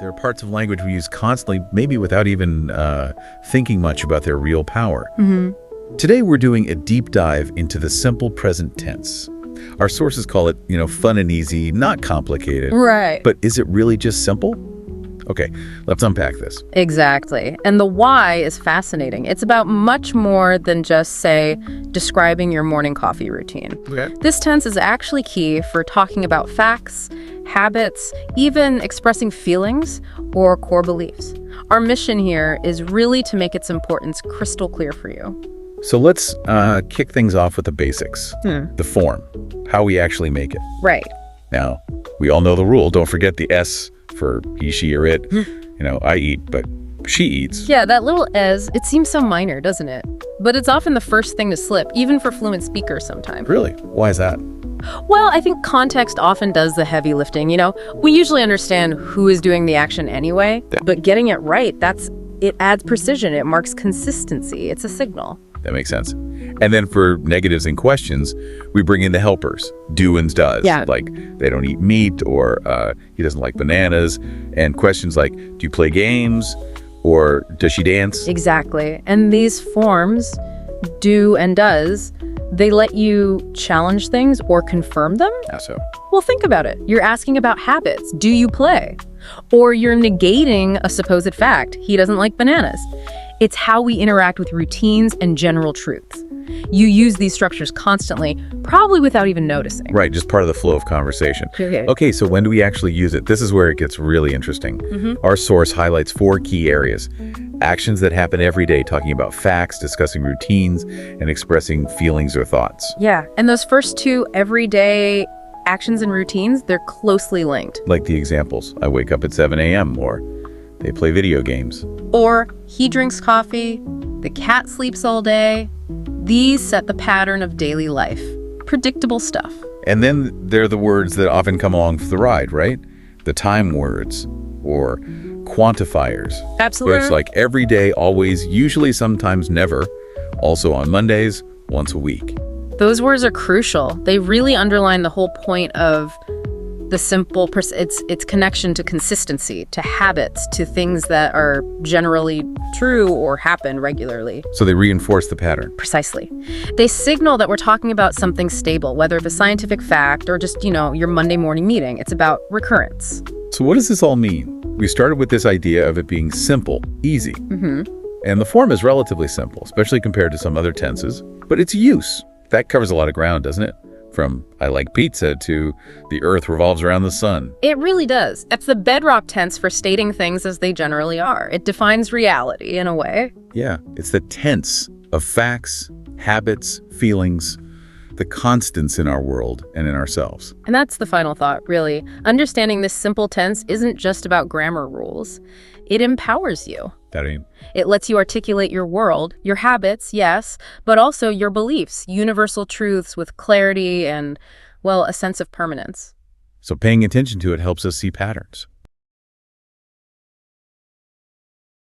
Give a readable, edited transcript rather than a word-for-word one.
There are parts of language we use constantly, maybe without even thinking much about their real power. Today, we're doing a deep dive into the simple present tense. Our sources call it, fun and easy, not complicated. Right. But is it really just simple? Okay, let's unpack this. Exactly. And the why is fascinating. It's about much more than just, say, describing your morning coffee routine. Okay. This tense is actually key for talking about facts, habits, even expressing feelings or core beliefs. Our mission here is really to make its importance crystal clear for you. So let's kick things off with the basics. The form, how we actually make it. Right. Now, we all know the rule. Don't forget the S for he, she, or it. I eat, but she eats. Yeah, that little es, it seems so minor, doesn't it? But it's often the first thing to slip, even for fluent speakers sometimes. Really? Why is that? Well, I think context often does the heavy lifting. We usually understand who is doing the action anyway, but getting it right, it adds precision. It marks consistency. It's a signal. That makes sense. And then for negatives and questions, we bring in the helpers, do and does. Yeah. Like, they don't eat meat, or he doesn't like bananas. And questions like, do you play games? Or does she dance? Exactly. And these forms, do and does, they let you challenge things or confirm them. How so? Well, think about it. You're asking about habits. Do you play? Or you're negating a supposed fact. He doesn't like bananas. It's how we interact with routines and general truths. You use these structures constantly, probably without even noticing. Right, just part of the flow of conversation. Okay, so when do we actually use it? This is where it gets really interesting. Our source highlights 4 key areas. Actions that happen every day, talking about facts, discussing routines, and expressing feelings or thoughts. Yeah, and those first 2 everyday actions and routines, they're closely linked. Like the examples, I wake up at 7 a.m. or they play video games. Or he drinks coffee, the cat sleeps all day. These set the pattern of daily life. Predictable stuff. And then they're the words that often come along for the ride, right? The time words or quantifiers. Absolutely. So it's like every day, always, usually, sometimes, never. Also on Mondays, once a week. Those words are crucial. They really underline the whole point of the simple, its connection to consistency, to habits, to things that are generally true or happen regularly. So they reinforce the pattern. Precisely. They signal that we're talking about something stable, whether it's a scientific fact or just, your Monday morning meeting. It's about recurrence. So what does this all mean? We started with this idea of it being simple, easy. And the form is relatively simple, especially compared to some other tenses. But its use, that covers a lot of ground, doesn't it? From I like pizza to the earth revolves around the sun. It really does. It's the bedrock tense for stating things as they generally are. It defines reality in a way. Yeah, it's the tense of facts, habits, feelings, the constants in our world and in ourselves. And that's the final thought, really. Understanding this simple tense isn't just about grammar rules. It empowers you. It lets you articulate your world, your habits, yes, but also your beliefs, universal truths with clarity and, well, a sense of permanence. So paying attention to it helps us see patterns.